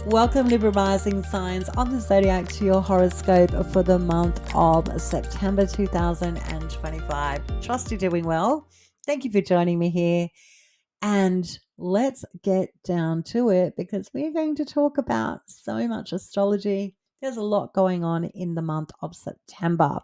Welcome, Libra rising signs on the zodiac to your horoscope for the month of September 2025. Trust you're doing well. Thank you for joining me here. And let's get down to it because we're going to talk about so much astrology. There's a lot going on in the month of September.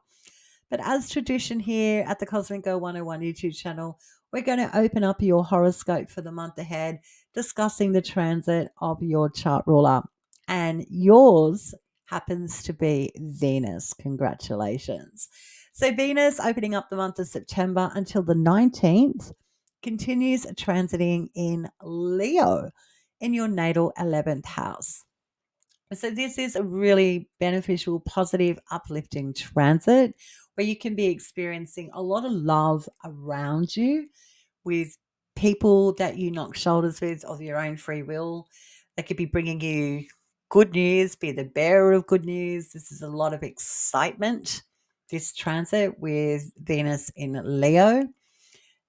But as tradition here at the Cosmic Go 101 YouTube channel, we're going to open up your horoscope for the month ahead, discussing the transit of your chart ruler. And yours happens to be Venus. Congratulations. So, Venus opening up the month of September until the 19th continues transiting in Leo in your natal 11th house. So, this is a really beneficial, positive, uplifting transit where you can be experiencing a lot of love around you with people that you knock shoulders with of your own free will. They could be bringing you good news, be the bearer of good news. This is a lot of excitement, this transit with Venus in Leo.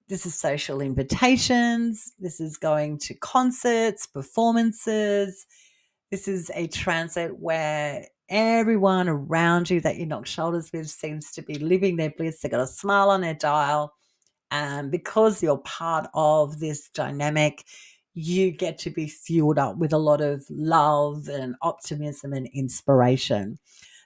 This is social invitations. This is going to concerts, performances. This is a transit where everyone around you that you knock shoulders with seems to be living their bliss. They've got a smile on their dial. And because you're part of this dynamic, you get to be fueled up with a lot of love and optimism and inspiration.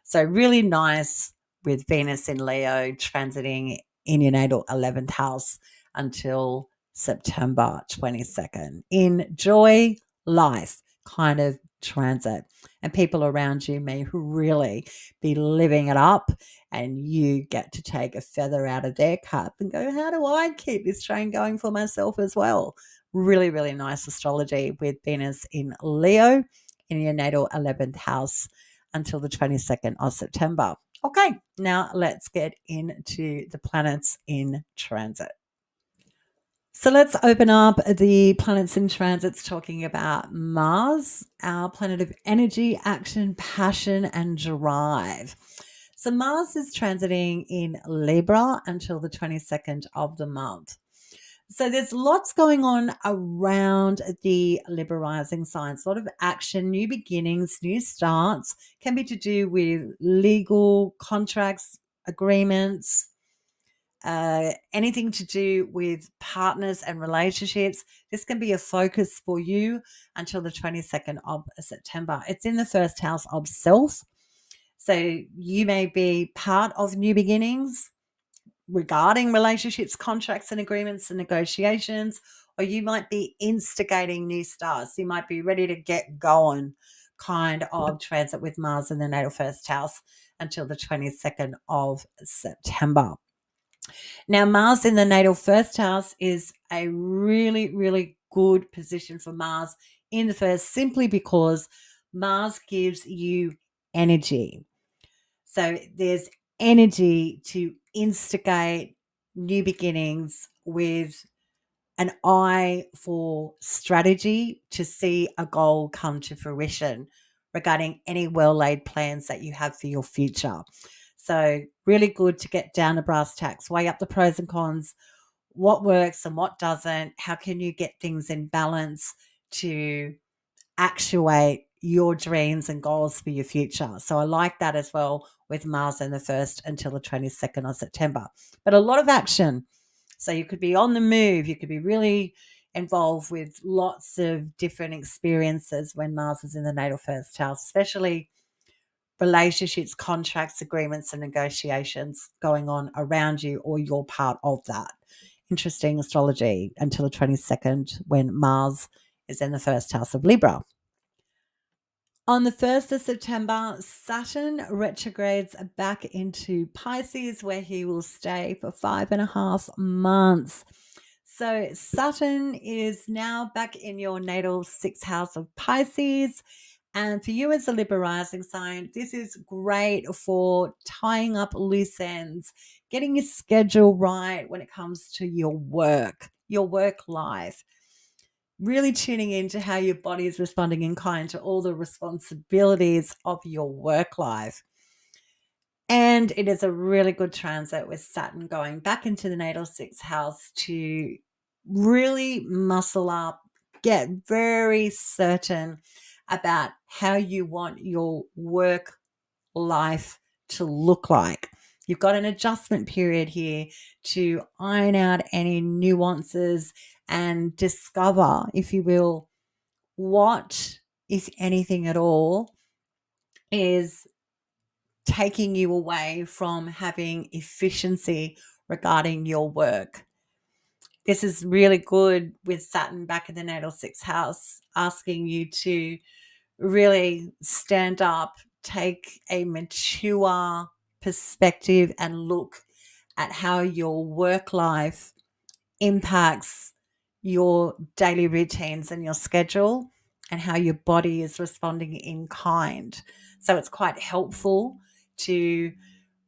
So, really nice with Venus in Leo transiting in your natal 11th house until September 22nd. Enjoy life kind of transit. And people around you may really be living it up, and you get to take a feather out of their cap and go, how do I keep this train going for myself as well? Really, really nice astrology with Venus in Leo in your natal 11th house until the 22nd of September. Okay, now let's get into the planets in transit. So let's open up the planets in transits talking about Mars, our planet of energy, action, passion, and drive. So Mars is transiting in Libra until the 22nd of the month. So there's lots going on around the Libra rising signs, a lot of action, new beginnings, new starts, can be to do with legal contracts, agreements, anything to do with partners and relationships. This can be a focus for you until the 22nd of September. It's in the first house of self. So you may be part of new beginnings regarding relationships, contracts, and agreements and negotiations, or you might be instigating new starts. You might be ready to get going kind of transit with Mars in the natal first house until the 22nd of September. Now, Mars in the natal first house is a really, really good position for Mars in the first, simply because Mars gives you energy. So there's energy to instigate new beginnings with an eye for strategy to see a goal come to fruition regarding any well laid plans that you have for your future. So, really good to get down to brass tacks, weigh up the pros and cons, what works and what doesn't. How can you get things in balance to actuate your dreams and goals for your future? So, I like that as well with Mars in the first until the 22nd of September. But a lot of action. So, you could be on the move, you could be really involved with lots of different experiences when Mars is in the natal first house, especially relationships, contracts, agreements, and negotiations going on around you, or you're part of that. Interesting astrology until the 22nd when Mars is in the first house of Libra. On the 1st of September, Saturn retrogrades back into Pisces, where he will stay for 5.5 months. So, Saturn is now back in your natal sixth house of Pisces. And for you as a Libra rising sign, this is great for tying up loose ends, getting your schedule right when it comes to your work life, really tuning into how your body is responding in kind to all the responsibilities of your work life. And it is a really good transit with Saturn going back into the natal sixth house to really muscle up, get very certain about how you want your work life to look like. You've got an adjustment period here to iron out any nuances and discover, if you will, what, if anything at all, is taking you away from having efficiency regarding your work. This is really good with Saturn back in the natal sixth house, asking you to really stand up, take a mature perspective, and look at how your work life impacts your daily routines and your schedule and how your body is responding in kind. So it's quite helpful to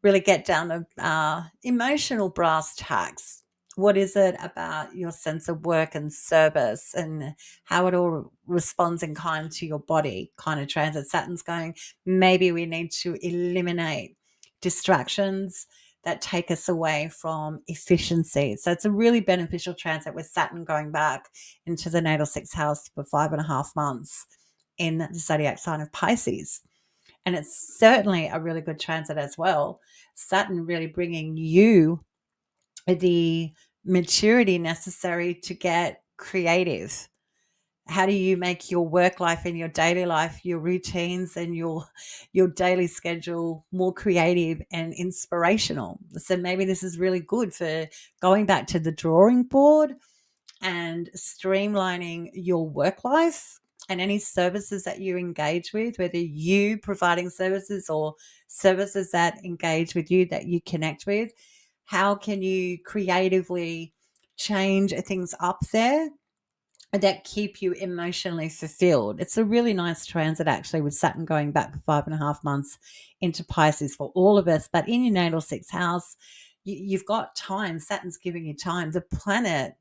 really get down to emotional brass tacks. What is it about your sense of work and service and how it all responds in kind to your body? Kind of transit Saturn's going, maybe we need to eliminate distractions that take us away from efficiency. So it's a really beneficial transit with Saturn going back into the natal sixth house for 5.5 months in the zodiac sign of Pisces. And it's certainly a really good transit as well. Saturn really bringing you the maturity necessary to get creative. How do you make your work life and your daily life, your routines and your daily schedule more creative and inspirational? So maybe this is really good for going back to the drawing board and streamlining your work life and any services that you engage with, whether you providing services or services that engage with you that you connect with. How can you creatively change things up there that keep you emotionally fulfilled? It's a really nice transit actually with Saturn going back for 5.5 months into Pisces for all of us. But in your natal sixth house, you've got time. Saturn's giving you time. The planet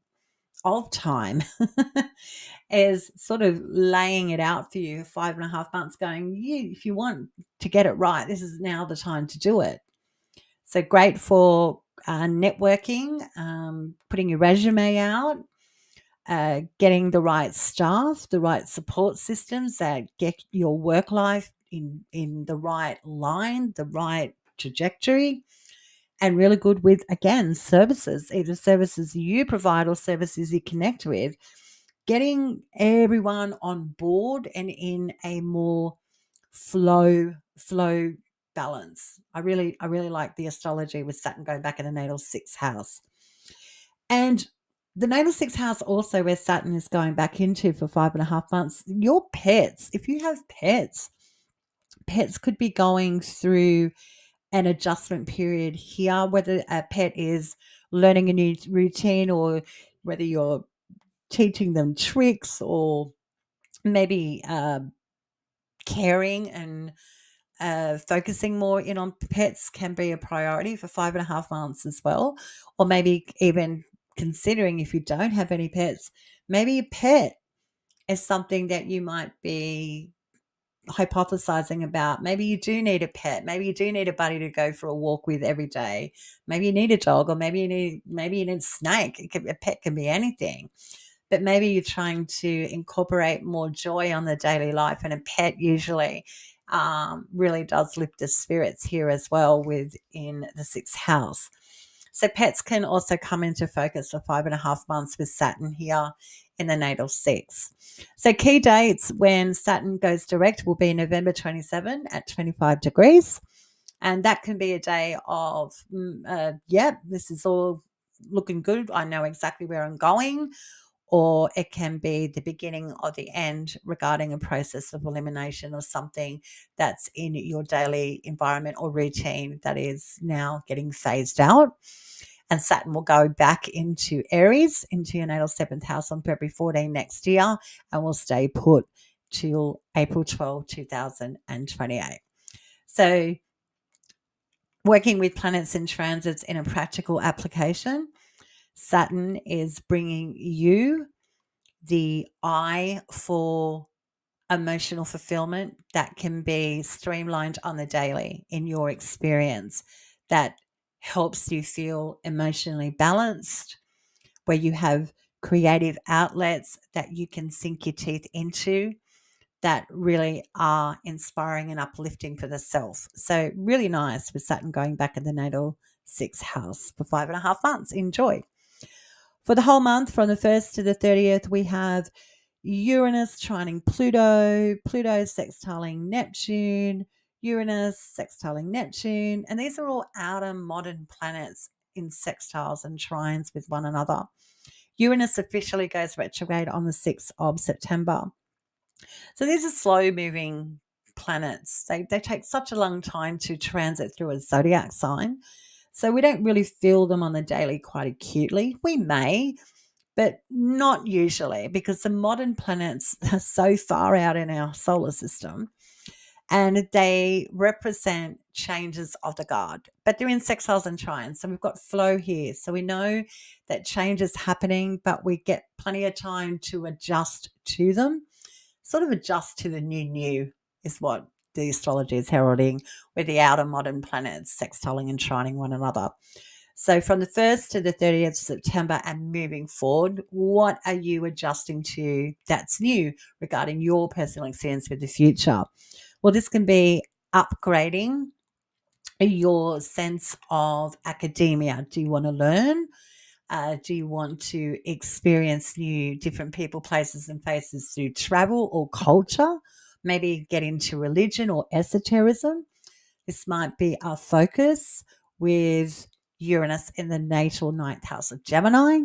of time is sort of laying it out for you 5.5 months going, if you want to get it right, this is now the time to do it. So great for networking, putting your resume out, getting the right staff, the right support systems that get your work life in the right line, the right trajectory, and really good with, again, services, either services you provide or services you connect with, getting everyone on board and in a more flow balance. I really like the astrology with Saturn going back in the natal sixth house. And the natal sixth house also where Saturn is going back into for 5.5 months, your pets, if you have pets could be going through an adjustment period here, whether a pet is learning a new routine or whether you're teaching them tricks or maybe caring and focusing more in on pets can be a priority for 5.5 months as well. Or maybe even considering, if you don't have any pets, maybe a pet is something that you might be hypothesizing about. Maybe you do need a pet. Maybe you do need a buddy to go for a walk with every day. Maybe you need a dog, or maybe you need a snake. A pet can be anything. But maybe you're trying to incorporate more joy on the daily life, and a pet usually really does lift the spirits here as well within the sixth house. So pets can also come into focus for 5.5 months with Saturn here in the natal six. So key dates when Saturn goes direct will be November 27 at 25 degrees. And that can be a day of, this is all looking good. I know exactly where I'm going. Or it can be the beginning or the end regarding a process of elimination or something that's in your daily environment or routine that is now getting phased out. And Saturn will go back into Aries, into your natal seventh house on February 14 next year, and will stay put till April 12, 2028. So working with planets and transits in a practical application, Saturn is bringing you the eye for emotional fulfillment that can be streamlined on the daily in your experience, that helps you feel emotionally balanced, where you have creative outlets that you can sink your teeth into that really are inspiring and uplifting for the self. So really nice with Saturn going back in the natal 6th house for 5.5 months. Enjoy. For the whole month, from the 1st to the 30th, we have Uranus trining Pluto, Pluto sextiling Neptune, Uranus sextiling Neptune, and these are all outer modern planets in sextiles and trines with one another. Uranus officially goes retrograde on the 6th of September. So these are slow moving planets. They take such a long time to transit through a zodiac sign. So we don't really feel them on the daily quite acutely. We may, but not usually, because the modern planets are so far out in our solar system and they represent changes of the guard, but they're in sextiles and trines. So we've got flow here. So we know that change is happening, but we get plenty of time to adjust to them, sort of adjust to the new is what the astrology is heralding, with the outer modern planets sextiling and trining one another. So from the 1st to the 30th of September and moving forward, what are you adjusting to that's new regarding your personal experience with the future? Well, this can be upgrading your sense of academia. Do you want to learn? Do you want to experience new different people, places, and faces through travel or culture? Maybe get into religion or esotericism. This might be our focus with Uranus in the natal 9th house of Gemini,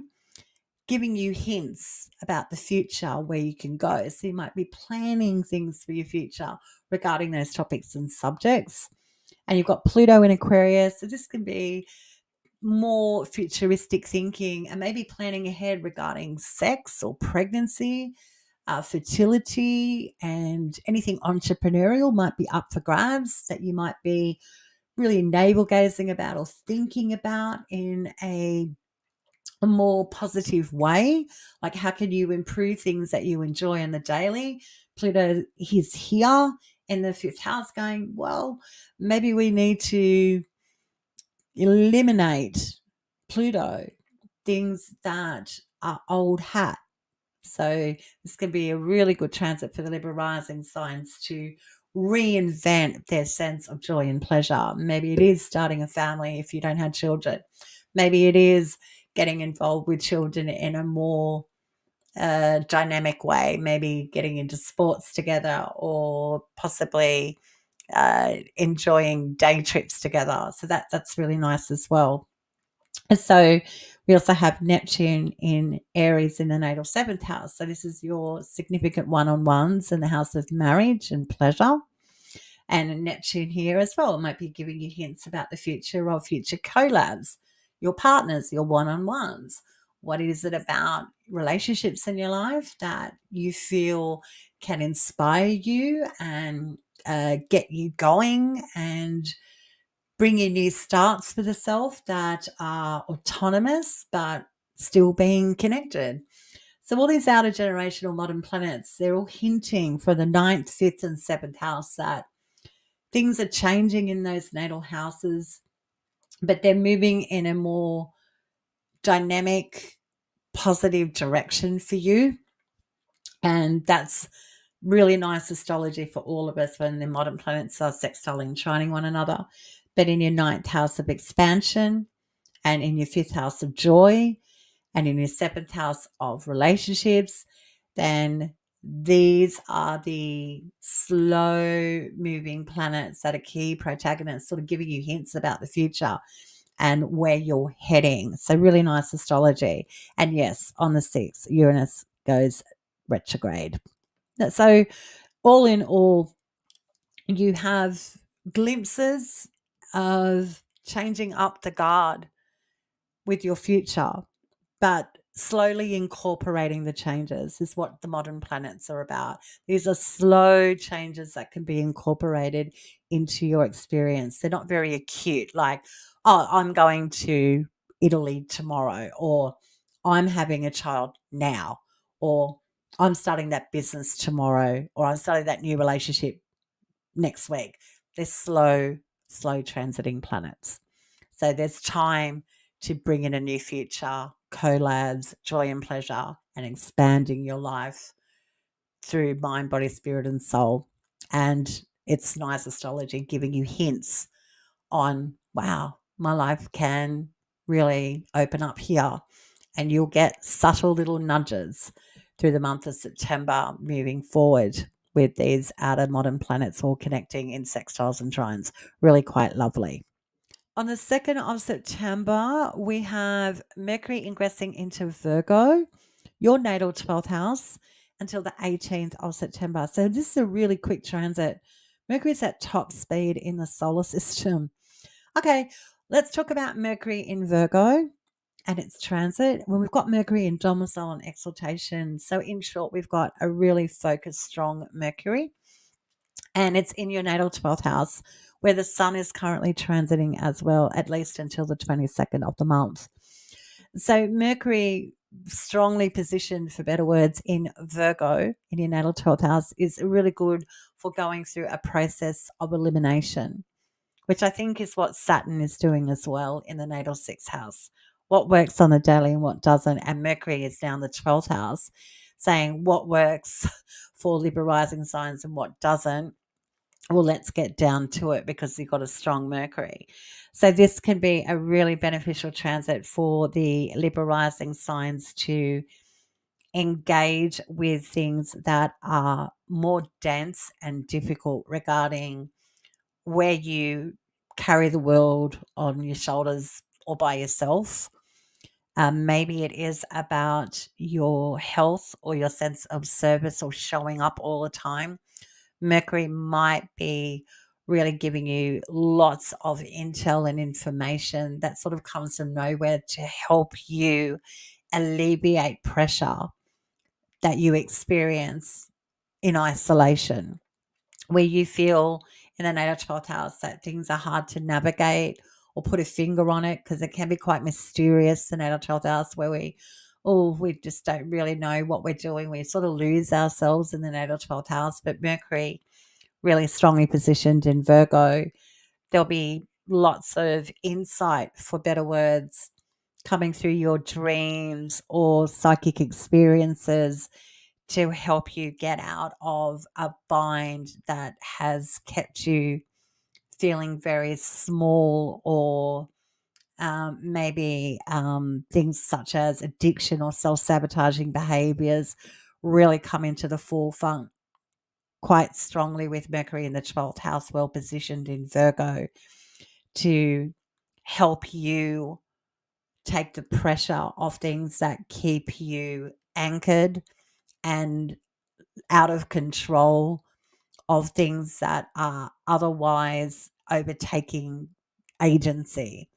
giving you hints about the future where you can go. So you might be planning things for your future regarding those topics and subjects. And you've got Pluto in Aquarius. So this can be more futuristic thinking and maybe planning ahead regarding sex or pregnancy, fertility, and anything entrepreneurial might be up for grabs that you might be really navel gazing about or thinking about in a more positive way. Like, how can you improve things that you enjoy in the daily? Pluto is here in the 5th house going, well, maybe we need to eliminate Pluto, things that are old hat. So this can be a really good transit for the Libra rising signs to reinvent their sense of joy and pleasure. Maybe it is starting a family if you don't have children. Maybe it is getting involved with children in a more dynamic way, maybe getting into sports together or possibly enjoying day trips together. So that's really nice as well. So we also have Neptune in Aries in the natal 7th house. So this is your significant one-on-ones in the house of marriage and pleasure. And Neptune here as well might be giving you hints about the future of future collabs, your partners, your one-on-ones. What is it about relationships in your life that you feel can inspire you and get you going and bring you new starts for the self that are autonomous but still being connected? So all these outer generational modern planets, they're all hinting for the 9th, 5th, and 7th house that things are changing in those natal houses, but they're moving in a more dynamic, positive direction for you. And that's really nice astrology for all of us when the modern planets are sextiling, trining one another. But in your 9th house of expansion and in your 5th house of joy and in your 7th house of relationships, then these are the slow moving planets that are key protagonists, sort of giving you hints about the future and where you're heading. So really nice astrology. And yes, on the 6th, Uranus goes retrograde. So all in all, you have glimpses of changing up the guard with your future, but slowly incorporating the changes is what the modern planets are about. These are slow changes that can be incorporated into your experience. They're not very acute, like, oh, I'm going to Italy tomorrow, or I'm having a child now, or I'm starting that business tomorrow, or I'm starting that new relationship next week. They're slow transiting planets. So there's time to bring in a new future, collabs, joy and pleasure, and expanding your life through mind, body, spirit, and soul. And it's nice astrology giving you hints on, wow, my life can really open up here. And you'll get subtle little nudges through the month of September moving forward with these outer modern planets all connecting in sextiles and trines. Really quite lovely. On the 2nd of September, we have Mercury ingressing into Virgo, your natal 12th house, until the 18th of September. So this is a really quick transit. Mercury's at top speed in the solar system. Okay, let's talk about Mercury in Virgo and its transit. When we've got Mercury in domicile and exaltation, so in short, we've got a really focused, strong Mercury, and it's in your natal 12th house where the sun is currently transiting as well, at least until the 22nd of the month. So Mercury strongly positioned, for better words, in Virgo in your natal 12th house is really good for going through a process of elimination, which I think is what Saturn is doing as well in the natal 6th house. What works on the daily and what doesn't. And Mercury is now in the 12th house saying what works for Libra rising signs and what doesn't. Well, let's get down to it because you've got a strong Mercury. So this can be a really beneficial transit for the Libra rising signs to engage with things that are more dense and difficult regarding where you carry the world on your shoulders or by yourself. Maybe it is about your health or your sense of service or showing up all the time. Mercury might be really giving you lots of intel and information that sort of comes from nowhere to help you alleviate pressure that you experience in isolation, where you feel in the natal 12th house that things are hard to navigate or put a finger on it because it can be quite mysterious, the natal 12th house, where we just don't really know what we're doing. We sort of lose ourselves in the natal 12th house, but Mercury really strongly positioned in Virgo, there'll be lots of insight, for better words, coming through your dreams or psychic experiences to help you get out of a bind that has kept you feeling very small, or maybe things such as addiction or self-sabotaging behaviors really come into the forefront quite strongly with Mercury in the 12th house, well positioned in Virgo, to help you take the pressure off things that keep you anchored and out of control of things that are otherwise overtaking agency.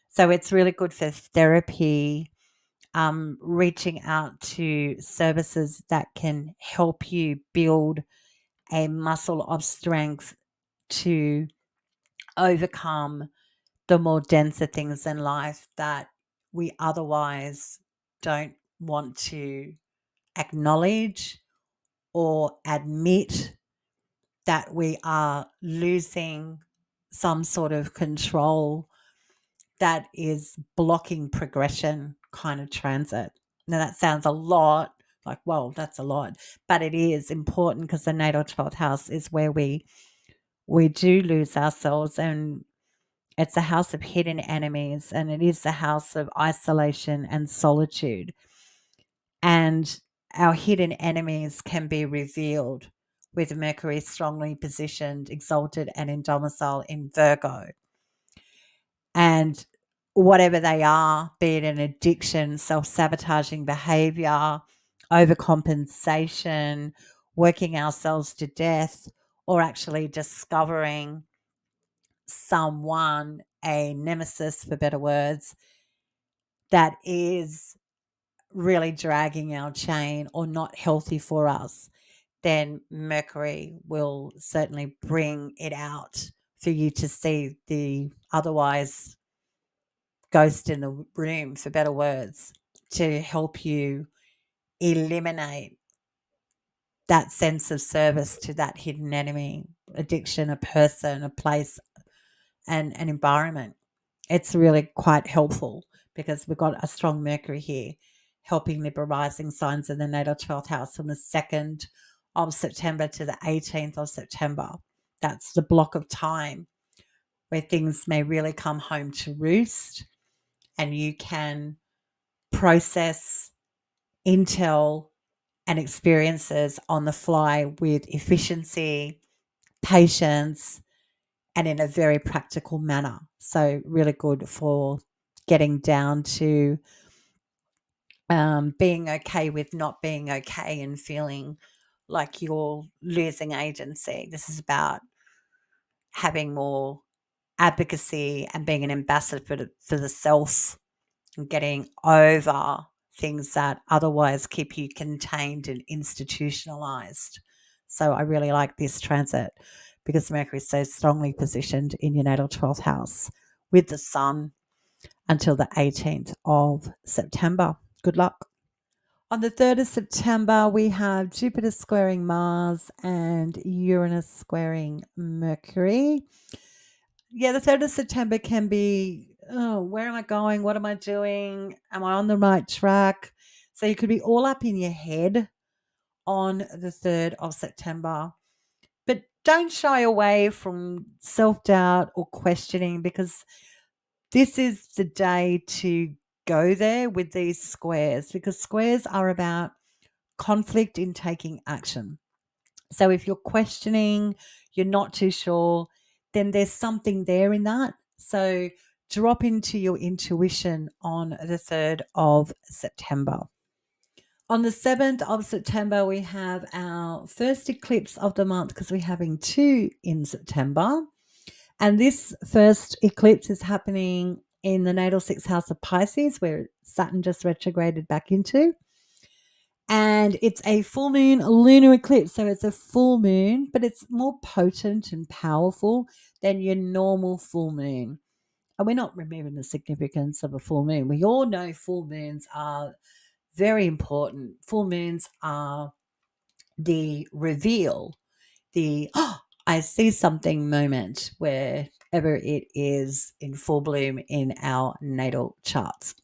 So it's really good for therapy, reaching out to services that can help you build a muscle of strength to overcome the more denser things in life that we otherwise don't want to acknowledge or admit, that we are losing some sort of control that is blocking progression kind of transit. Now, that sounds a lot like, well, that's a lot, but it is important because the natal 12th house is where we do lose ourselves, and it's a house of hidden enemies, and it is the house of isolation and solitude. And our hidden enemies can be revealed with Mercury strongly positioned, exalted, and in domicile in Virgo. And whatever they are, be it an addiction, self sabotaging behavior, overcompensation, working ourselves to death, or actually discovering someone, a nemesis for better words, that is really dragging our chain or not healthy for us, then Mercury will certainly bring it out for you to see the otherwise ghost in the room, for better words, to help you eliminate that sense of service to that hidden enemy, addiction, a person, a place, and an environment. It's really quite helpful because we've got a strong Mercury here helping Libra rising signs in the natal 12th house from the 2nd of September to the 18th of September. That's the block of time where things may really come home to roost and you can process intel and experiences on the fly with efficiency, patience, and in a very practical manner. So, really good for getting down to being okay with not being okay and feeling like you're losing agency. This is about having more advocacy and being an ambassador for the self and getting over things that otherwise keep you contained and institutionalized. So I really like this transit because Mercury is so strongly positioned in your natal 12th house with the sun until the 18th of September. Good luck. On the 3rd of September, we have Jupiter squaring Mars and Uranus squaring Mercury. Yeah, the 3rd of September can be, oh, where am I going? What am I doing? Am I on the right track? So you could be all up in your head on the 3rd of September. But don't shy away from self doubt or questioning because this is the day to go there with these squares because squares are about conflict in taking action. So if you're questioning, you're not too sure, then there's something there in that. So drop into your intuition on the 3rd of September. On the 7th of September, we have our first eclipse of the month because we're having two in September. And this first eclipse is happening in the natal sixth house of Pisces, where Saturn just retrograded back into. And it's a full moon lunar eclipse. So it's a full moon, but it's more potent and powerful than your normal full moon. And we're not removing the significance of a full moon. We all know full moons are very important. Full moons are the reveal, the I see something moment wherever it is in full bloom in our natal charts.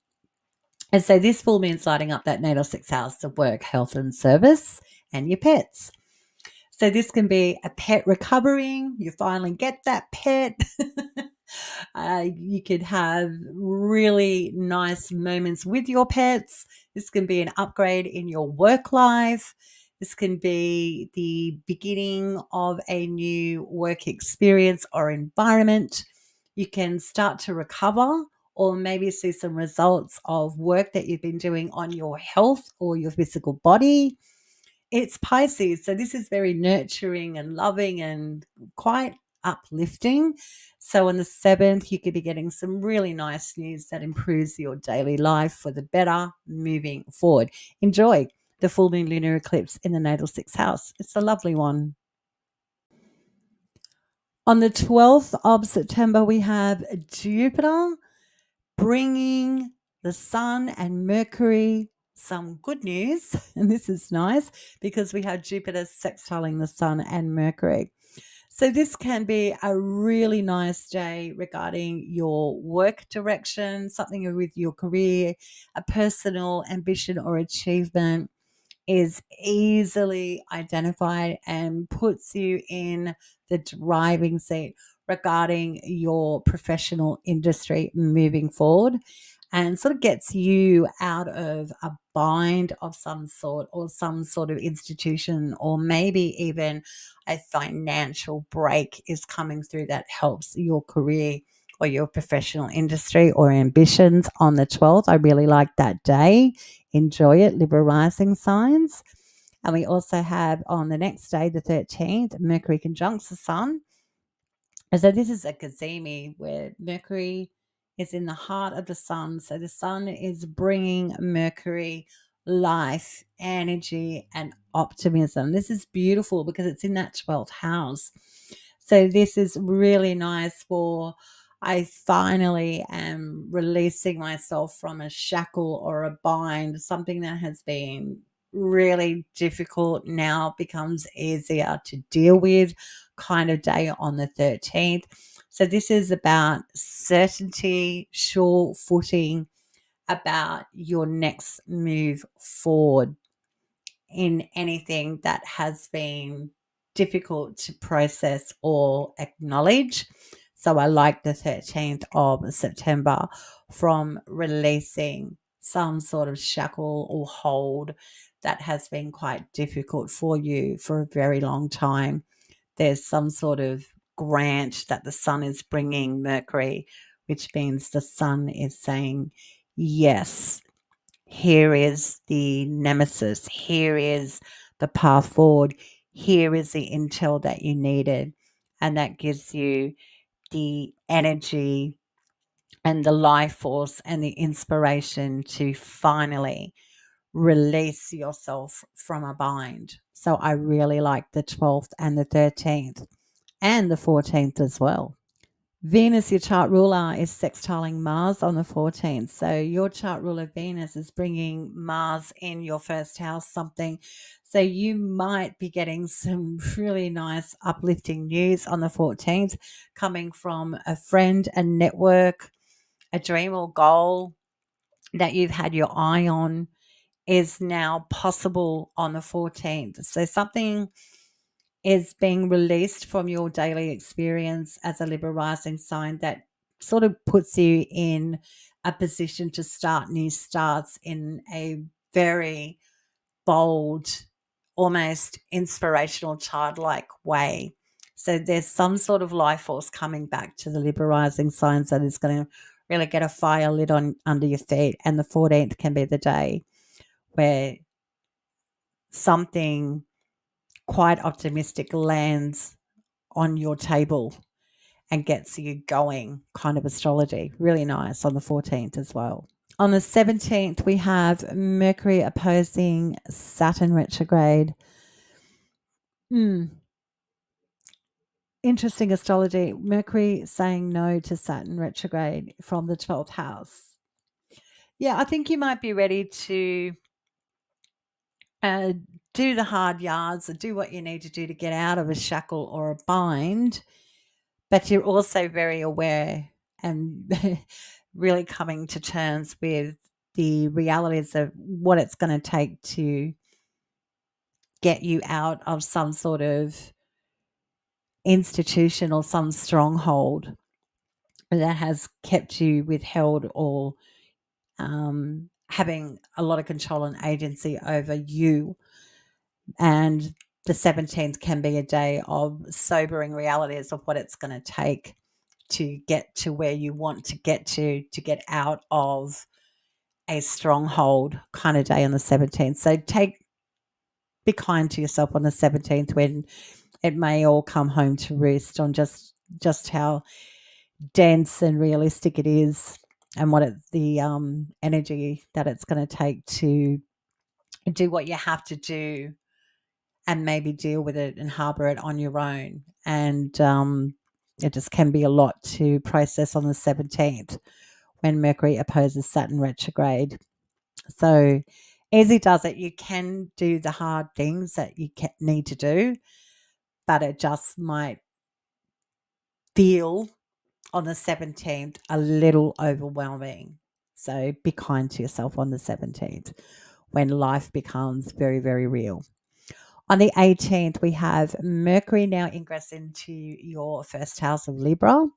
And so this full moon's lighting up that natal sixth house of work, health and service and your pets. So this can be a pet recovering. You finally get that pet. You could have really nice moments with your pets. This can be an upgrade in your work life. This can be the beginning of a new work experience or environment. You can start to recover or maybe see some results of work that you've been doing on your health or your physical body. It's Pisces, so this is very nurturing and loving and quite uplifting. So on the 7th, you could be getting some really nice news that improves your daily life for the better moving forward. Enjoy the full moon lunar eclipse in the natal sixth house. It's a lovely one. On the 12th of September, we have Jupiter bringing the sun and Mercury some good news. And this is nice because we have Jupiter sextiling the sun and Mercury. So this can be a really nice day regarding your work direction, something with your career, a personal ambition or achievement is easily identified and puts you in the driving seat regarding your professional industry moving forward and sort of gets you out of a bind of some sort or some sort of institution or maybe even a financial break is coming through that helps your career or your professional industry or ambitions on the 12th. I really like that day. Enjoy it, Libra rising signs. And we also have on the next day, the 13th, Mercury conjuncts the sun. And so this is a Kazemi where Mercury is in the heart of the sun. So the sun is bringing Mercury life, energy, and optimism. This is beautiful because it's in that 12th house. So this is really nice for I finally am releasing myself from a shackle or a bind, something that has been really difficult now becomes easier to deal with kind of day on the 13th. So this is about certainty, sure footing, about your next move forward. in anything that has been difficult to process or acknowledge. So I like the 13th of September from releasing some sort of shackle or hold that has been quite difficult for you for a very long time. There's some sort of grant that the sun is bringing Mercury, which means the sun is saying, yes, here is the nemesis, here is the path forward, here is the intel that you needed. And that gives you the energy and the life force and the inspiration to finally release yourself from a bind. So I really like the 12th and the 13th and the 14th as well. Venus, your chart ruler, is sextiling Mars on the 14th. So your chart ruler Venus is bringing Mars in your first house, something. So you might be getting some really nice uplifting news on the 14th coming from a friend, a network, a dream or goal that you've had your eye on is now possible on the 14th. So something is being released from your daily experience as a Libra rising sign that sort of puts you in a position to start new starts in a very bold, almost inspirational, childlike way. So there's some sort of life force coming back to the Libra rising signs that is going to really get a fire lit on under your feet. And the 14th can be the day where something quite optimistic lands on your table and gets you going, kind of astrology. Really nice on the 14th as well. On the 17th, we have Mercury opposing Saturn retrograde. Interesting astrology. Mercury saying no to Saturn retrograde from the 12th house. Yeah, I think you might be ready to uh, do the hard yards or do what you need to do to get out of a shackle or a bind, but you're also very aware and really coming to terms with the realities of what it's going to take to get you out of some sort of institution or some stronghold that has kept you withheld or having a lot of control and agency over you. And the 17th can be a day of sobering realities of what it's going to take to get to where you want to get out of a stronghold kind of day on the 17th. So be kind to yourself on the 17th when it may all come home to roost on just how dense and realistic it is and what the energy that it's going to take to do what you have to do and maybe deal with it and harbor it on your own. And it just can be a lot to process on the 17th when Mercury opposes Saturn retrograde. So, easy does it. You can do the hard things that you need to do, but it just might feel on the 17th a little overwhelming. So, be kind to yourself on the 17th when life becomes very, very real. On the 18th, we have Mercury now ingress into your first house of Libra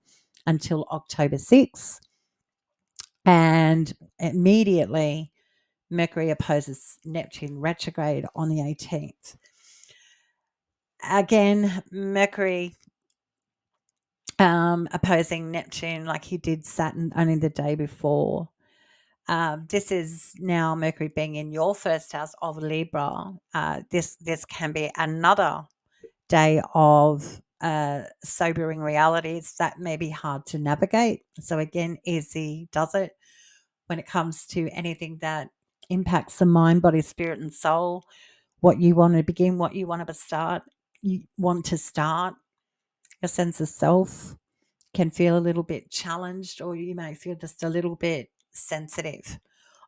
until October 6th. And immediately, Mercury opposes Neptune retrograde on the 18th. Again, Mercury opposing Neptune like he did Saturn only the day before. This is now Mercury being in your first house of Libra. This can be another day of sobering realities that may be hard to navigate. So again, easy does it when it comes to anything that impacts the mind, body, spirit, and soul. What you want to begin, what you want to start, your sense of self can feel a little bit challenged, or you may feel just a little bit sensitive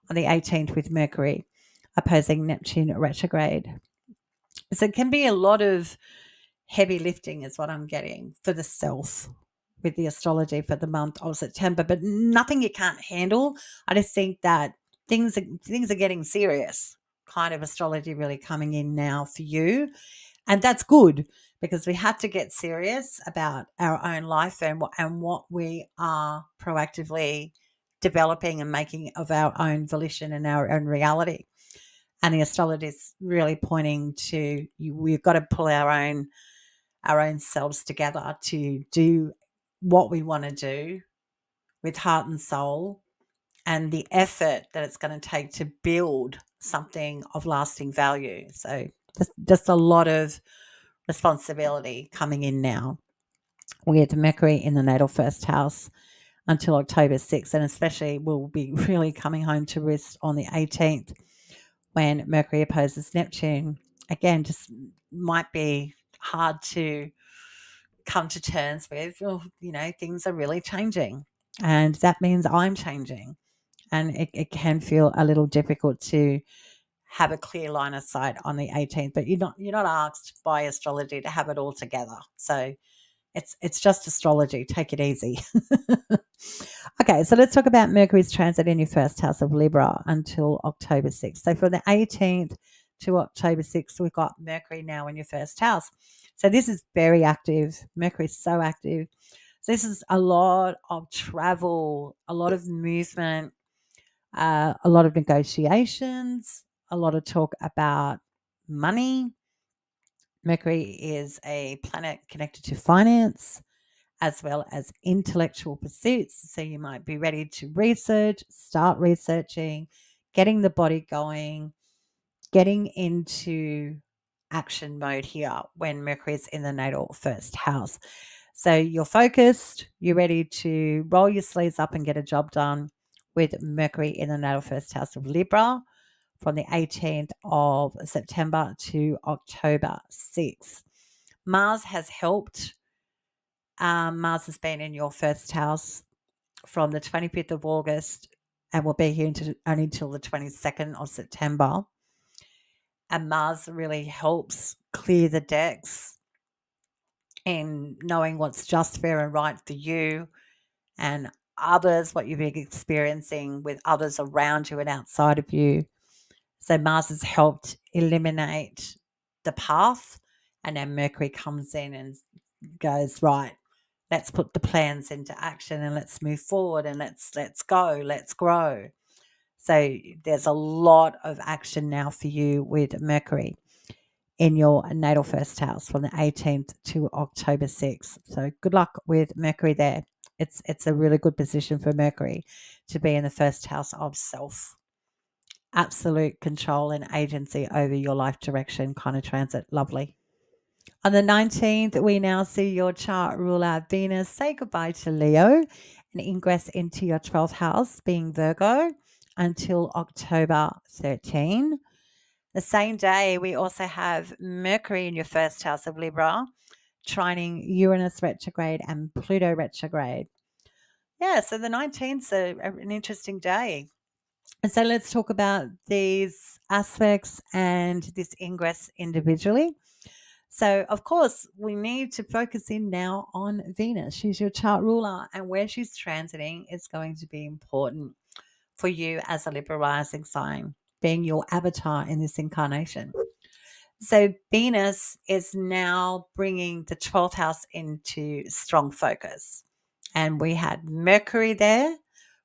on the 18th with Mercury opposing Neptune retrograde. So it can be a lot of heavy lifting is what I'm getting for the self with the astrology for the month of September, but nothing you can't handle. I just think that things are getting serious. kind of astrology really coming in now for you. And that's good because we had to get serious about our own life and what we are proactively developing and making of our own volition and our own reality. And the astrology is really pointing to we've got to pull our own selves together to do what we want to do with heart and soul, and the effort that it's going to take to build something of lasting value. So just a lot of responsibility coming in now with Mercury in the natal first house until October 6th, and especially will be really coming home to roost on the 18th when Mercury opposes Neptune. Again, just might be hard to come to terms with. Oh, things are really changing, and that means I'm changing. And it can feel a little difficult to have a clear line of sight on the 18th, but you're not asked by astrology to have it all together. So it's just astrology. Take it easy. Okay, so let's talk about Mercury's transit in your first house of Libra until October 6th. So from the 18th to October 6th, we've got Mercury now in your first house. So this is very active. Mercury's so active. So this is a lot of travel, a lot of movement, a lot of negotiations, a lot of talk about money. Mercury is a planet connected to finance as well as intellectual pursuits. So you might be ready to research, start researching, getting the body going, getting into action mode here when Mercury is in the natal first house. So you're focused, you're ready to roll your sleeves up and get a job done with Mercury in the natal first house of Libra from the 18th of September to October 6th. Mars has helped. Mars has been in your first house from the 25th of August and will be here only until the 22nd of September. And Mars really helps clear the decks in knowing what's just, fair, and right for you and others, what you've been experiencing with others around you and outside of you. So Mars has helped eliminate the path, and then Mercury comes in and goes, right, let's put the plans into action and let's move forward and let's go, let's grow. So there's a lot of action now for you with Mercury in your natal first house from the 18th to October 6th. So good luck with Mercury there. It's a really good position for Mercury to be in the first house of self. Absolute control and agency over your life direction kind of transit. Lovely. On the 19th, we now see your chart ruler Venus say goodbye to Leo and ingress into your 12th house, being Virgo, until October 13. The same day, we also have Mercury in your first house of Libra, trining Uranus retrograde and Pluto retrograde. Yeah, so the 19th is an interesting day. And so let's talk about these aspects and this ingress individually. So, of course, we need to focus in now on Venus. She's your chart ruler, and where she's transiting is going to be important for you as a Libra rising sign, being your avatar in this incarnation. So, Venus is now bringing the 12th house into strong focus. And we had Mercury there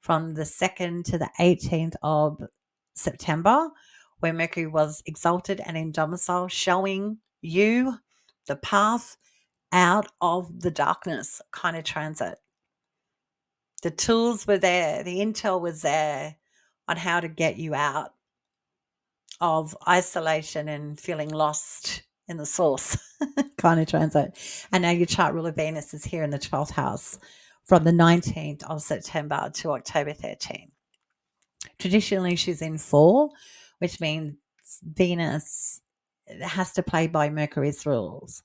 from the 2nd to the 18th of September, where Mercury was exalted and in domicile, showing you the path out of the darkness kind of transit. The tools were there, the intel was there on how to get you out of isolation and feeling lost in the source kind of transit. And now your chart ruler Venus is here in the 12th house from the 19th of September to October 13. Traditionally, she's in 4, which means Venus has to play by Mercury's rules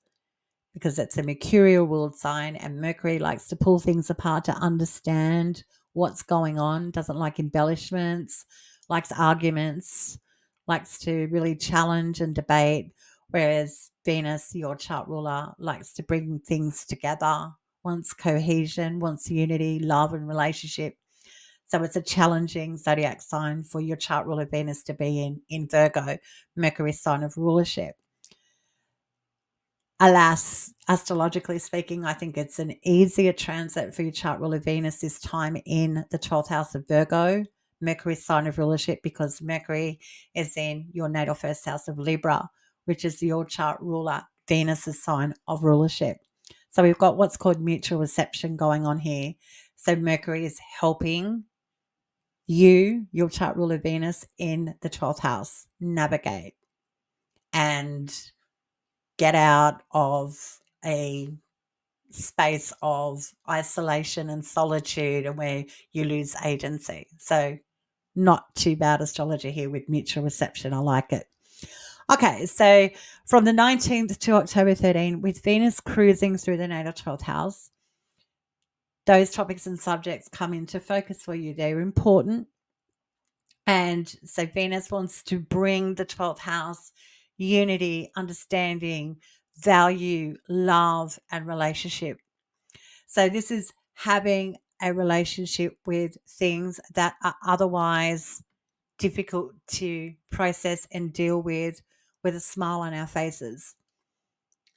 because it's a mercurial ruled sign, and Mercury likes to pull things apart to understand what's going on, doesn't like embellishments, likes arguments, likes to really challenge and debate, whereas Venus, your chart ruler, likes to bring things together, wants cohesion, wants unity, love and relationship. So it's a challenging zodiac sign for your chart ruler Venus to be in Virgo, Mercury's sign of rulership. Alas, astrologically speaking, I think it's an easier transit for your chart ruler Venus this time in the 12th house of Virgo, Mercury's sign of rulership, because Mercury is in your natal first house of Libra, which is your chart ruler Venus's sign of rulership. So we've got what's called mutual reception going on here. So Mercury is helping you, your chart ruler Venus, in the 12th house, navigate and get out of a space of isolation and solitude and where you lose agency. So, not too bad astrology here with mutual reception. I like it. Okay, so from the 19th to October 13, with Venus cruising through the natal 12th house, those topics and subjects come into focus for you. They're important. And so Venus wants to bring the 12th house unity, understanding, value, love, and relationship. So this is having a relationship with things that are otherwise difficult to process and deal with a smile on our faces.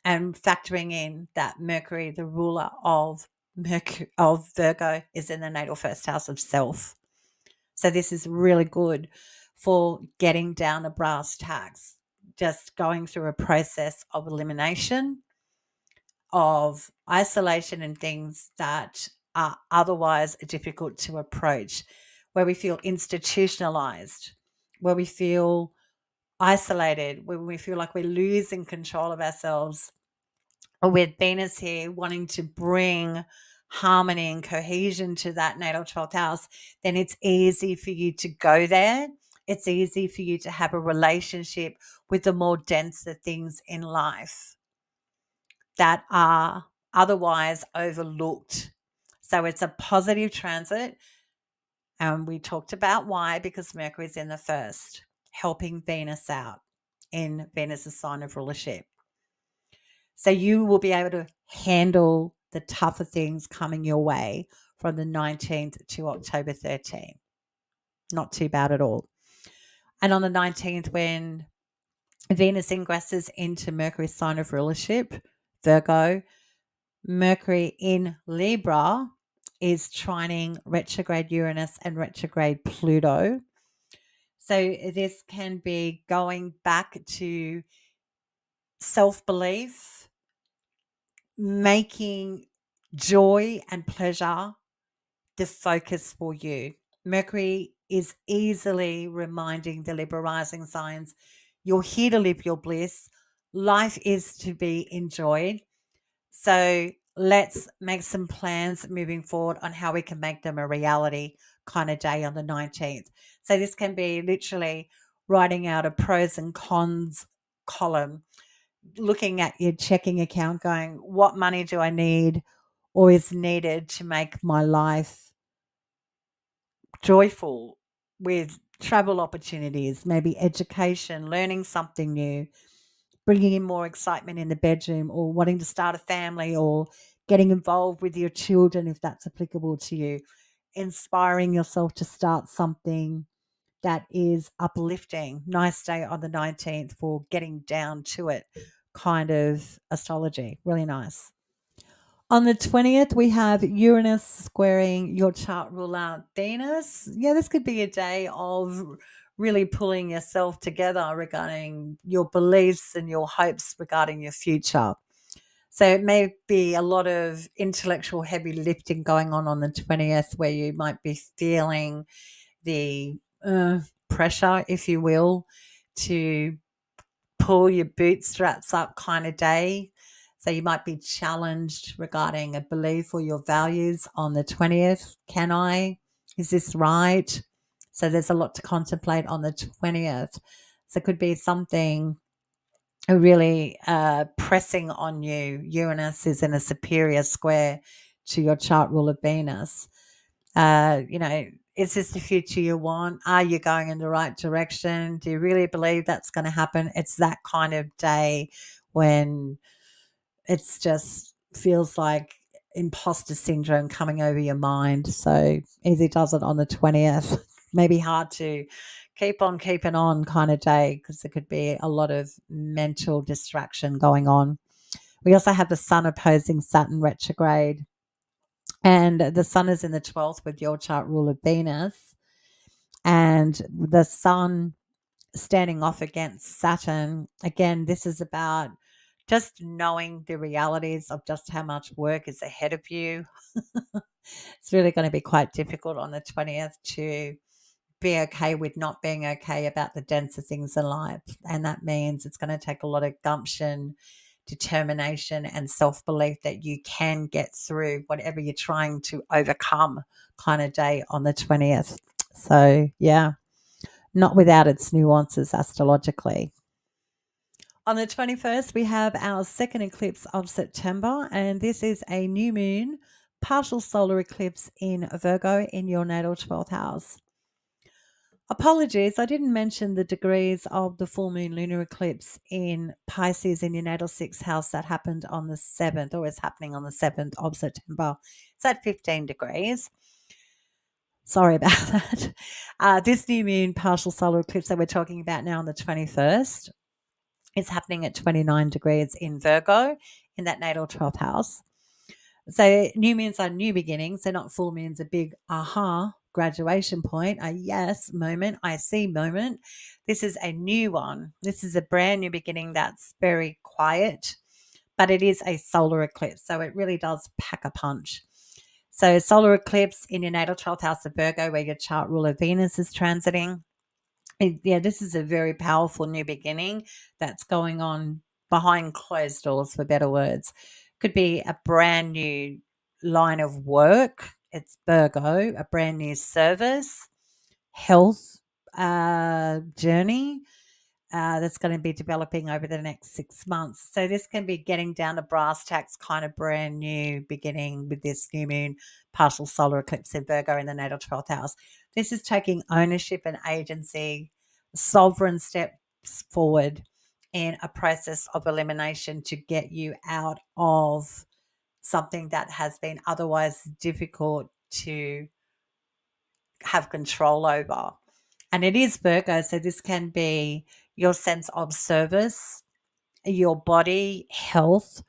And factoring in that Mercury, the ruler of Virgo, is in the natal first house of self. So this is really good for getting down to brass tacks, just going through a process of elimination, of isolation and things that are otherwise difficult to approach, where we feel institutionalized, where we feel isolated, where we feel like we're losing control of ourselves. With Venus here wanting to bring harmony and cohesion to that natal 12th house, then it's easy for you to go there. It's easy for you to have a relationship with the more denser things in life that are otherwise overlooked. So it's a positive transit. And we talked about why, because Mercury's in the first, helping Venus out in Venus's sign of rulership. So you will be able to handle the tougher things coming your way from the 19th to October 13th. Not too bad at all. And on the 19th, when Venus ingresses into Mercury's sign of rulership, Virgo, Mercury in Libra is trining retrograde Uranus and retrograde Pluto. So this can be going back to self-belief, making joy and pleasure the focus for you. Mercury is easily reminding the Libra rising signs, you're here to live your bliss. Life is to be enjoyed. So let's make some plans moving forward on how we can make them a reality kind of day on the 19th. So this can be literally writing out a pros and cons column, looking at your checking account, going, what money do I need or is needed to make my life joyful, with travel opportunities, maybe education, learning something new, bringing in more excitement in the bedroom, or wanting to start a family, or getting involved with your children if that's applicable to you, inspiring yourself to start something that is uplifting. Nice day on the 19th for getting down to it kind of astrology. Really nice. On the 20th, we have Uranus squaring your chart ruler Venus. Yeah, this could be a day of really pulling yourself together regarding your beliefs and your hopes regarding your future. So it may be a lot of intellectual heavy lifting going on the 20th, where you might be feeling the pressure, if you will, to pull your bootstraps up kind of day. So you might be challenged regarding a belief or your values on the 20th. Can I? Is this right? So there's a lot to contemplate on the 20th. So it could be something really pressing on you. Uranus is in a superior square to your chart ruler Venus. Is this the future you want? Are you going in the right direction? Do you really believe that's going to happen? It's that kind of day when it's just feels like imposter syndrome coming over your mind. So easy does it on the 20th. Maybe hard to keep on keeping on kind of day because there could be a lot of mental distraction going on. We also have the Sun opposing Saturn retrograde, and the Sun is in the 12th with your chart ruler Venus, and the Sun standing off against Saturn. Again, this is about just knowing the realities of just how much work is ahead of you. It's really going to be quite difficult on the 20th to be okay with not being okay about the denser things in life. And that means it's going to take a lot of gumption, determination, and self belief that you can get through whatever you're trying to overcome kind of day on the 20th. So, yeah, not without its nuances astrologically. On the 21st, we have our second eclipse of September, and this is a new moon, partial solar eclipse in Virgo in your natal 12th house. Apologies, I didn't mention the degrees of the full moon lunar eclipse in Pisces in your natal 6th house that happened on the 7th, or is happening on the 7th of September. It's at 15 degrees. Sorry about that. This new moon partial solar eclipse that we're talking about now on the 21st is happening at 29 degrees in Virgo in that natal 12th house. So new moons are new beginnings. They're not full moons, a big aha graduation point, a yes moment, I see moment. This is a new one. This is a brand new beginning that's very quiet, but it is a solar eclipse. So it really does pack a punch. So solar eclipse in your natal 12th house of Virgo, where your chart ruler Venus is transiting. Yeah, this is a very powerful new beginning that's going on behind closed doors, for better words. Could be a brand new line of work. It's Virgo, a brand new service, health journey that's going to be developing over the next 6 months. So this can be getting down to brass tacks, kind of brand new beginning with this new moon partial solar eclipse in Virgo in the natal 12th house. This is taking ownership and agency, sovereign steps forward in a process of elimination to get you out of something that has been otherwise difficult to have control over. And it is Virgo, so this can be your sense of service, your body, health,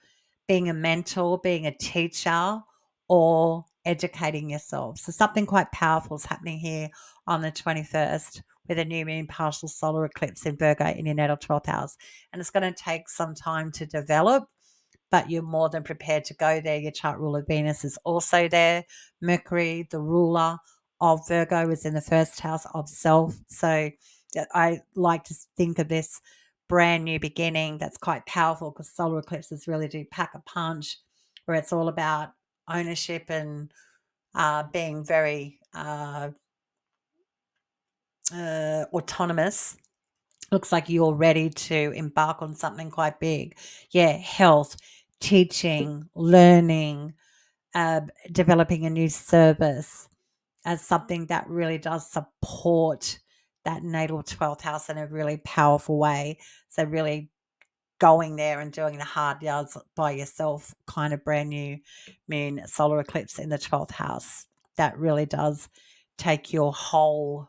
being a mentor, being a teacher, or educating yourself. So something quite powerful is happening here on the 21st with a new moon partial solar eclipse in Virgo in your natal 12th house. And it's going to take some time to develop, but you're more than prepared to go there. Your chart ruler Venus is also there. Mercury, the ruler of Virgo, is in the first house of self. So I like to think of this brand new beginning that's quite powerful because solar eclipses really do pack a punch, where it's all about ownership and being very autonomous. Looks like you're ready to embark on something quite big. Yeah, health, teaching, learning, developing a new service as something that really does support that natal 12th house in a really powerful way. So really going there and doing the hard yards by yourself, kind of brand new moon solar eclipse in the 12th house. That really does take your whole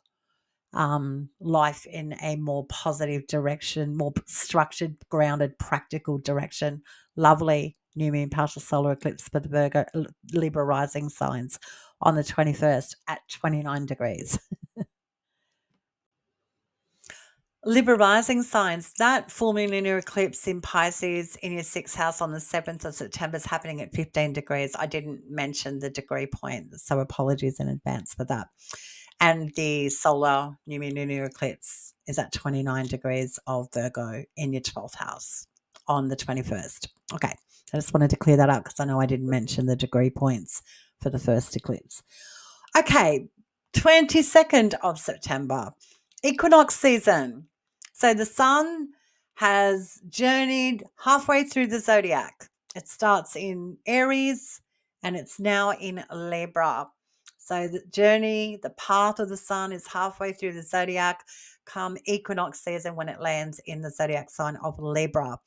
life in a more positive direction, more structured, grounded, practical direction. Lovely new moon partial solar eclipse for the Virgo Libra rising signs on the 21st at 29 degrees. Libra rising signs, that full moon lunar eclipse in Pisces in your sixth house on the 7th of September is happening at 15 degrees. I didn't mention the degree point, so apologies in advance for that. And the solar new moon lunar eclipse is at 29 degrees of Virgo in your 12th house on the 21st. Okay, I just wanted to clear that up because I know I didn't mention the degree points for the first eclipse. Okay, 22nd of September, Equinox season. So the sun has journeyed halfway through the zodiac. It starts in Aries and it's now in Libra. So the journey, the path of the sun is halfway through the zodiac come equinox season when it lands in the zodiac sign of Libra.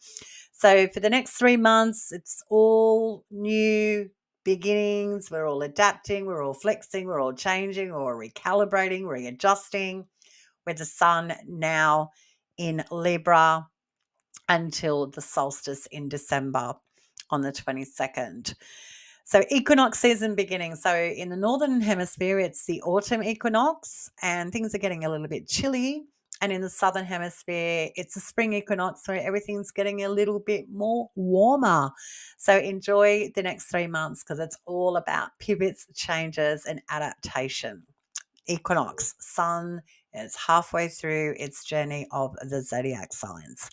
So for the next 3 months, it's all new beginnings. We're all adapting. We're all flexing. We're all changing. We're all recalibrating, readjusting, with the sun now in Libra until the solstice in December on the 22nd. So equinox season beginning. So in the northern hemisphere, it's the autumn equinox and things are getting a little bit chilly. And in the southern hemisphere, it's the spring equinox, so everything's getting a little bit more warmer. So enjoy the next 3 months because it's all about pivots, changes, and adaptation. Equinox, sun is halfway through its journey of the zodiac signs.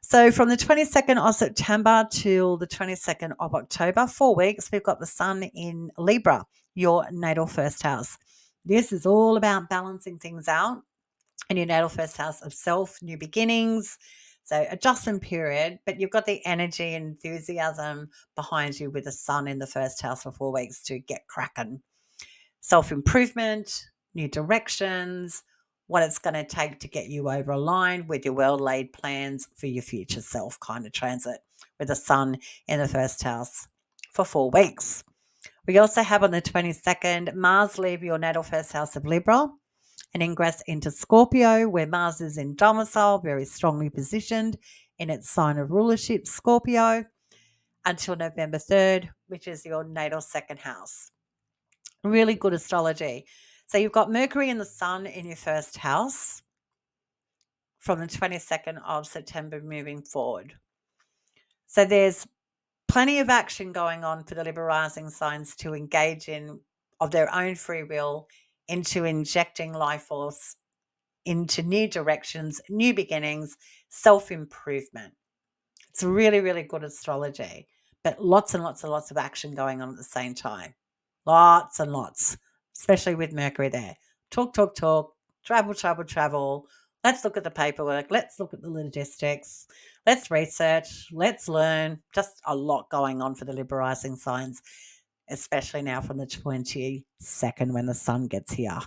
So from the 22nd of September till the 22nd of October, 4 weeks, we've got the sun in Libra, your natal first house. This is all about balancing things out in your natal first house of self, new beginnings, so adjustment period, but you've got the energy and enthusiasm behind you with the sun in the first house for 4 weeks to get cracking. Self-improvement, new directions, what it's going to take to get you over a line with your well-laid plans for your future self kind of transit with the sun in the first house for 4 weeks. We also have on the 22nd, Mars leave your natal first house of Libra and ingress into Scorpio, where Mars is in domicile, very strongly positioned in its sign of rulership, Scorpio, until November 3rd, which is your natal second house. Really good astrology. So you've got Mercury and the Sun in your first house from the 22nd of September moving forward. So there's plenty of action going on for the Libra rising signs to engage in of their own free will into injecting life force into new directions, new beginnings, self-improvement. It's really, really good astrology, but lots and lots and lots of action going on at the same time. Lots and lots, especially with Mercury there. Talk, talk, talk, travel, travel, travel. Let's look at the paperwork. Let's look at the logistics. Let's research. Let's learn. Just a lot going on for the Libra rising signs, especially now from the 22nd when the sun gets here.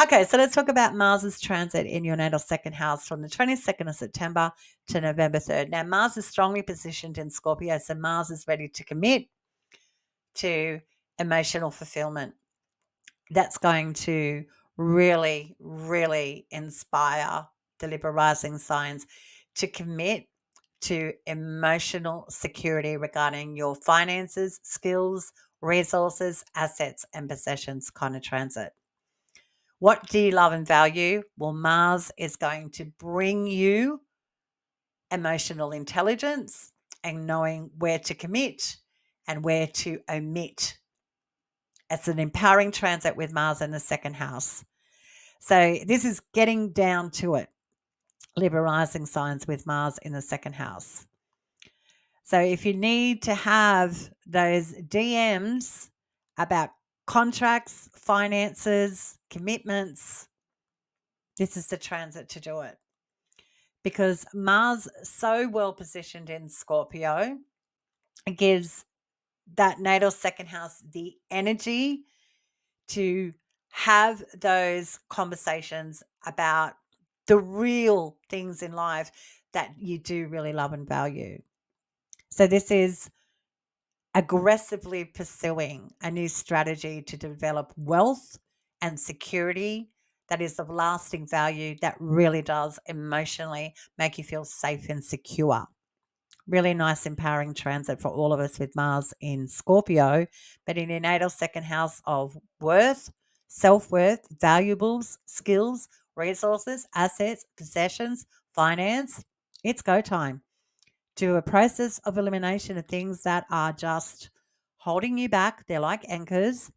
Okay, so let's talk about Mars's transit in your natal second house from the 22nd of September to November 3rd. Now, Mars is strongly positioned in Scorpio, so Mars is ready to commit to emotional fulfillment. That's going to really, really inspire the Libra rising signs to commit to emotional security regarding your finances, skills, resources, assets, and possessions kind of transit. What do you love and value? Well, Mars is going to bring you emotional intelligence and knowing where to commit and where to omit. It's an empowering transit with Mars in the second house. So this is getting down to it. Libra rising signs with Mars in the second house. So if you need to have those DMs about contracts, finances, commitments, this is the transit to do it. Because Mars so well positioned in Scorpio, it gives that natal second house the energy to have those conversations about the real things in life that you do really love and value. So this is aggressively pursuing a new strategy to develop wealth and security that is of lasting value, that really does emotionally make you feel safe and secure. Really nice, empowering transit for all of us with Mars in Scorpio, but in your natal second house of worth, self-worth, valuables, skills, resources, assets, possessions, finance, it's go time. Do a process of elimination of things that are just holding you back. They're like anchors,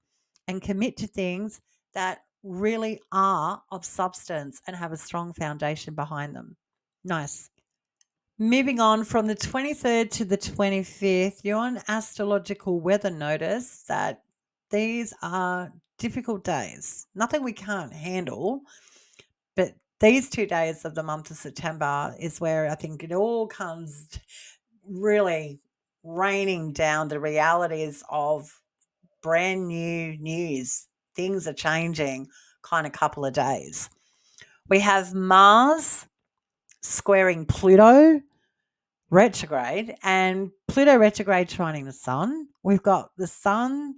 and commit to things that really are of substance and have a strong foundation behind them. Nice. Moving on from the 23rd to the 25th, you're on astrological weather notice that these are difficult days. Nothing we can't handle, but these 2 days of the month of September is where I think it all comes really raining down the realities of brand new news. Things are changing kind of couple of days. We have Mars squaring Pluto retrograde, and Pluto retrograde trining the sun. We've got the sun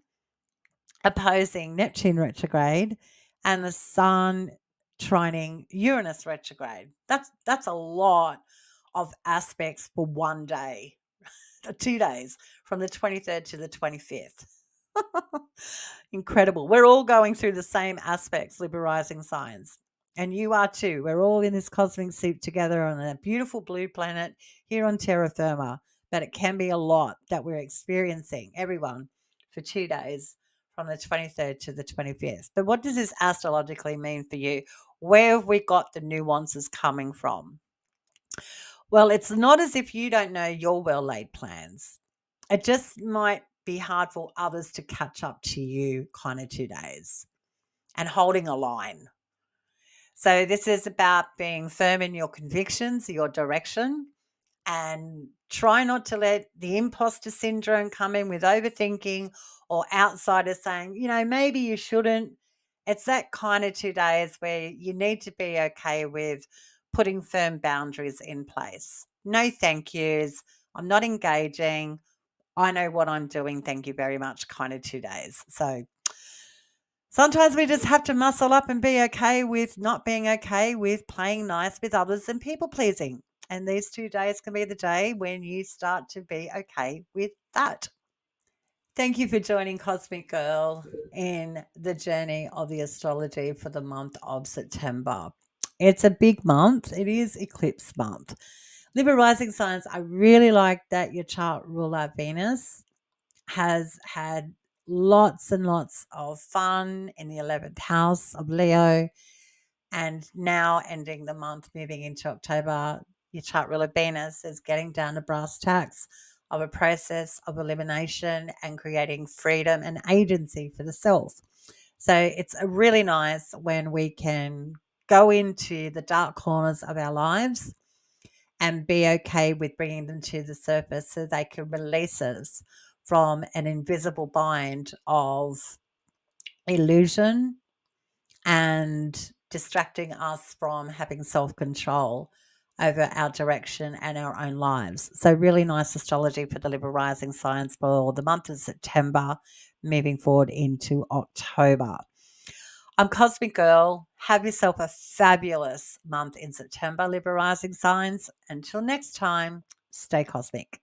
opposing Neptune retrograde and the sun trining Uranus retrograde. That's a lot of aspects for one day, 2 days, from the 23rd to the 25th. Incredible. We're all going through the same aspects, Libra rising signs. And you are too. We're all in this cosmic soup together on a beautiful blue planet here on terra firma. But it can be a lot that we're experiencing, everyone, for 2 days from the 23rd to the 25th. But what does this astrologically mean for you? Where have we got the nuances coming from? Well, it's not as if you don't know your well laid plans. It just might be hard for others to catch up to you kind of 2 days and holding a line. So, this is about being firm in your convictions, your direction, and try not to let the imposter syndrome come in with overthinking or outsiders saying, maybe you shouldn't. It's that kind of 2 days where you need to be okay with putting firm boundaries in place. No thank yous. I'm not engaging. I know what I'm doing. Thank you very much, kind of 2 days. So sometimes we just have to muscle up and be okay with not being okay with playing nice with others and people pleasing. And these 2 days can be the day when you start to be okay with that. Thank you for joining Cosmic Girl in the journey of the astrology for the month of September. It's a big month. It is eclipse month. Libra rising signs, I really like that your chart ruler Venus has had lots and lots of fun in the 11th house of Leo, and now ending the month, moving into October. Your chart ruler Venus is getting down to brass tacks of a process of elimination and creating freedom and agency for the self. So it's really nice when we can go into the dark corners of our lives and be okay with bringing them to the surface so they can release us from an invisible bind of illusion and distracting us from having self control over our direction and our own lives. So, really nice astrology for the Libra rising signs for the month of September, moving forward into October. I'm Cosmic Girl. Have yourself a fabulous month in September, Libra rising signs. Until next time, stay cosmic.